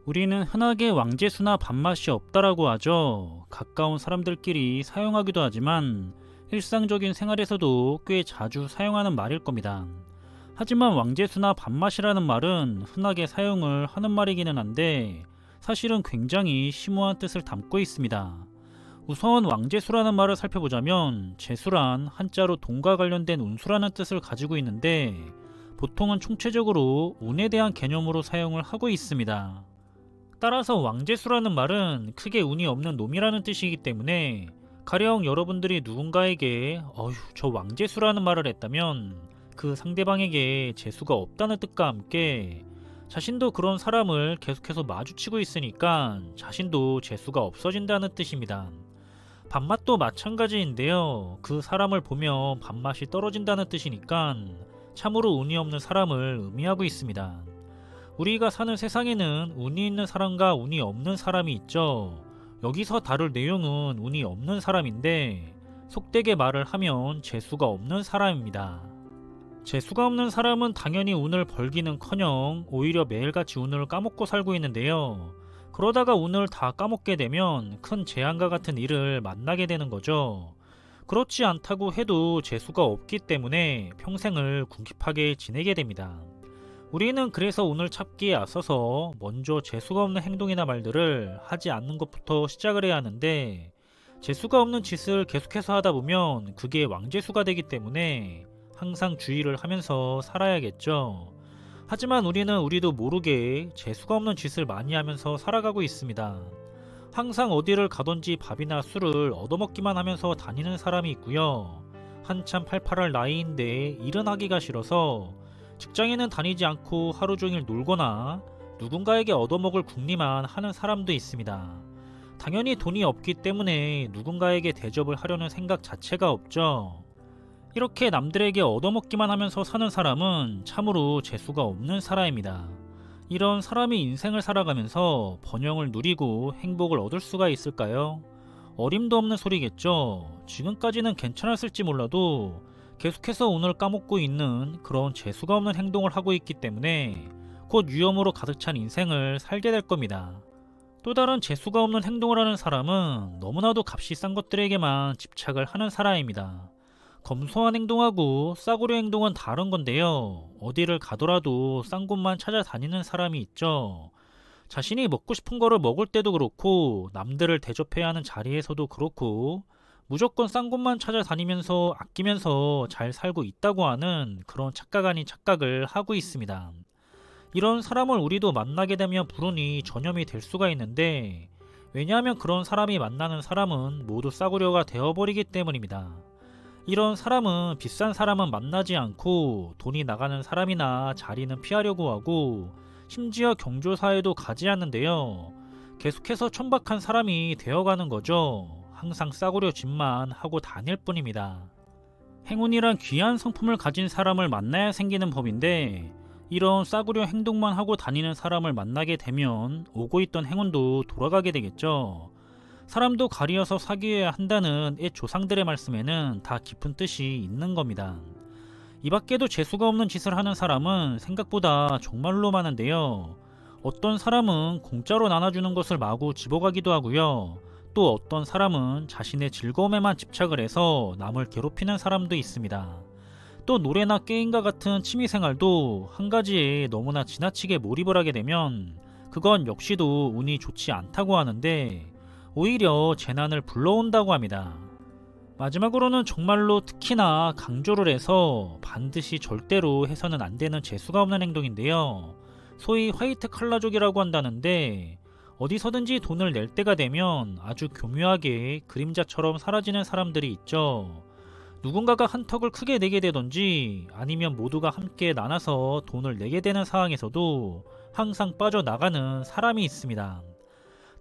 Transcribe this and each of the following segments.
우리는 흔하게 왕재수나 밥맛이 없다라고 하죠. 가까운 사람들끼리 사용하기도 하지만 일상적인 생활에서도 꽤 자주 사용하는 말일 겁니다. 하지만 왕재수나 밥맛이라는 말은 흔하게 사용을 하는 말이기는 한데 사실은 굉장히 심오한 뜻을 담고 있습니다. 우선 왕재수라는 말을 살펴보자면 재수란 한자로 돈과 관련된 운수라는 뜻을 가지고 있는데 보통은 총체적으로 운에 대한 개념으로 사용을 하고 있습니다. 따라서 왕재수라는 말은 크게 운이 없는 놈이라는 뜻이기 때문에 가령 여러분들이 누군가에게 어휴 저 왕재수라는 말을 했다면 그 상대방에게 재수가 없다는 뜻과 함께 자신도 그런 사람을 계속해서 마주치고 있으니까 자신도 재수가 없어진다는 뜻입니다. 밥맛도 마찬가지인데요. 그 사람을 보면 밥맛이 떨어진다는 뜻이니까 참으로 운이 없는 사람을 의미하고 있습니다. 우리가 사는 세상에는 운이 있는 사람과 운이 없는 사람이 있죠. 여기서 다룰 내용은 운이 없는 사람인데 속되게 말을 하면 재수가 없는 사람입니다. 재수가 없는 사람은 당연히 운을 벌기는커녕 오히려 매일같이 운을 까먹고 살고 있는데요. 그러다가 운을 다 까먹게 되면 큰 재앙과 같은 일을 만나게 되는 거죠. 그렇지 않다고 해도 재수가 없기 때문에 평생을 궁핍하게 지내게 됩니다. 우리는 그래서 운을 찾기에 앞서서 먼저 재수가 없는 행동이나 말들을 하지 않는 것부터 시작을 해야 하는데 재수가 없는 짓을 계속해서 하다 보면 그게 왕재수가 되기 때문에 항상 주의를 하면서 살아야겠죠. 하지만 우리는 우리도 모르게 재수가 없는 짓을 많이 하면서 살아가고 있습니다. 항상 어디를 가든지 밥이나 술을 얻어먹기만 하면서 다니는 사람이 있고요. 한참 팔팔할 나이인데 일은 하기가 싫어서 직장에는 다니지 않고 하루 종일 놀거나 누군가에게 얻어먹을 궁리만 하는 사람도 있습니다. 당연히 돈이 없기 때문에 누군가에게 대접을 하려는 생각 자체가 없죠. 이렇게 남들에게 얻어먹기만 하면서 사는 사람은 참으로 재수가 없는 사람입니다. 이런 사람이 인생을 살아가면서 번영을 누리고 행복을 얻을 수가 있을까요? 어림도 없는 소리겠죠. 지금까지는 괜찮았을지 몰라도 계속해서 운을 까먹고 있는 그런 재수가 없는 행동을 하고 있기 때문에 곧 위험으로 가득 찬 인생을 살게 될 겁니다. 또 다른 재수가 없는 행동을 하는 사람은 너무나도 값이 싼 것들에게만 집착을 하는 사람입니다. 검소한 행동하고 싸구려 행동은 다른 건데요. 어디를 가더라도 싼 곳만 찾아다니는 사람이 있죠. 자신이 먹고 싶은 거를 먹을 때도 그렇고 남들을 대접해야 하는 자리에서도 그렇고 무조건 싼 곳만 찾아다니면서 아끼면서 잘 살고 있다고 하는 그런 착각 아닌 착각을 하고 있습니다. 이런 사람을 우리도 만나게 되면 불운이 전염이 될 수가 있는데 왜냐하면 그런 사람이 만나는 사람은 모두 싸구려가 되어버리기 때문입니다. 이런 사람은 비싼 사람은 만나지 않고 돈이 나가는 사람이나 자리는 피하려고 하고 심지어 경조사에도 가지 않는데요. 계속해서 천박한 사람이 되어가는 거죠. 항상 싸구려 짓만 하고 다닐 뿐입니다. 행운이란 귀한 성품을 가진 사람을 만나야 생기는 법인데 이런 싸구려 행동만 하고 다니는 사람을 만나게 되면 오고 있던 행운도 돌아가게 되겠죠. 사람도 가리어서 사귀어야 한다는 옛 조상들의 말씀에는 다 깊은 뜻이 있는 겁니다. 이 밖에도 재수가 없는 짓을 하는 사람은 생각보다 정말로 많은데요. 어떤 사람은 공짜로 나눠주는 것을 마구 집어가기도 하고요. 또 어떤 사람은 자신의 즐거움에만 집착을 해서 남을 괴롭히는 사람도 있습니다. 또 노래나 게임과 같은 취미생활도 한 가지에 너무나 지나치게 몰입을 하게 되면 그건 역시도 운이 좋지 않다고 하는데 오히려 재난을 불러온다고 합니다. 마지막으로는 정말로 특히나 강조를 해서 반드시 절대로 해서는 안 되는 재수가 없는 행동인데요. 소위 화이트 칼라족이라고 한다는데 어디서든지 돈을 낼 때가 되면 아주 교묘하게 그림자처럼 사라지는 사람들이 있죠. 누군가가 한턱을 크게 내게 되던지 아니면 모두가 함께 나눠서 돈을 내게 되는 상황에서도 항상 빠져나가는 사람이 있습니다.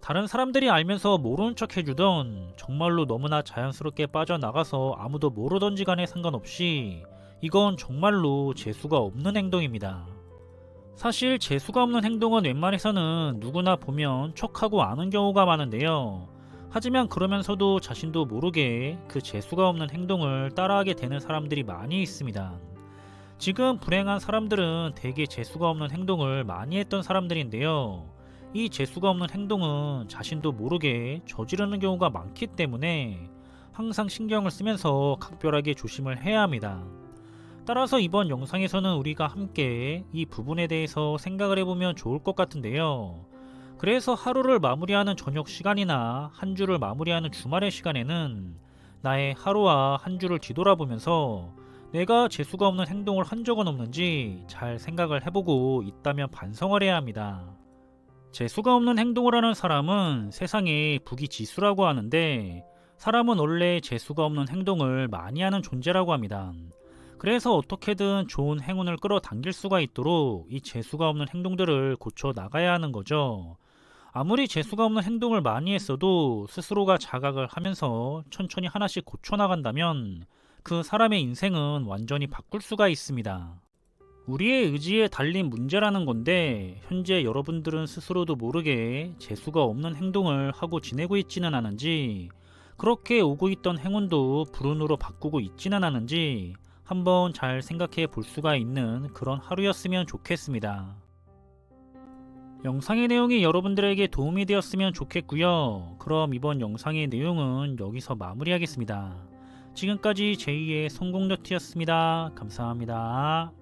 다른 사람들이 알면서 모르는 척 해주던 정말로 너무나 자연스럽게 빠져나가서 아무도 모르던지 간에 상관없이 이건 정말로 재수가 없는 행동입니다. 사실 재수가 없는 행동은 웬만해서는 누구나 보면 척하고 아는 경우가 많은데요. 하지만 그러면서도 자신도 모르게 그 재수가 없는 행동을 따라하게 되는 사람들이 많이 있습니다. 지금 불행한 사람들은 대개 재수가 없는 행동을 많이 했던 사람들인데요. 이 재수가 없는 행동은 자신도 모르게 저지르는 경우가 많기 때문에 항상 신경을 쓰면서 각별하게 조심을 해야 합니다. 따라서 이번 영상에서는 우리가 함께 이 부분에 대해서 생각을 해보면 좋을 것 같은데요. 그래서 하루를 마무리하는 저녁 시간이나 한 주를 마무리하는 주말의 시간에는 나의 하루와 한 주를 뒤돌아보면서 내가 재수가 없는 행동을 한 적은 없는지 잘 생각을 해보고 있다면 반성을 해야 합니다. 재수가 없는 행동을 하는 사람은 세상에 부귀지수라고 하는데, 사람은 원래 재수가 없는 행동을 많이 하는 존재라고 합니다. 그래서 어떻게든 좋은 행운을 끌어당길 수가 있도록 이 재수가 없는 행동들을 고쳐 나가야 하는 거죠. 아무리 재수가 없는 행동을 많이 했어도 스스로가 자각을 하면서 천천히 하나씩 고쳐 나간다면 그 사람의 인생은 완전히 바꿀 수가 있습니다. 우리의 의지에 달린 문제라는 건데, 현재 여러분들은 스스로도 모르게 재수가 없는 행동을 하고 지내고 있지는 않은지, 그렇게 오고 있던 행운도 불운으로 바꾸고 있지는 않은지 한번 잘 생각해 볼 수가 있는 그런 하루였으면 좋겠습니다. 영상의 내용이 여러분들에게 도움이 되었으면 좋겠고요. 그럼 이번 영상의 내용은 여기서 마무리하겠습니다. 지금까지 제2의 성공노트였습니다. 감사합니다.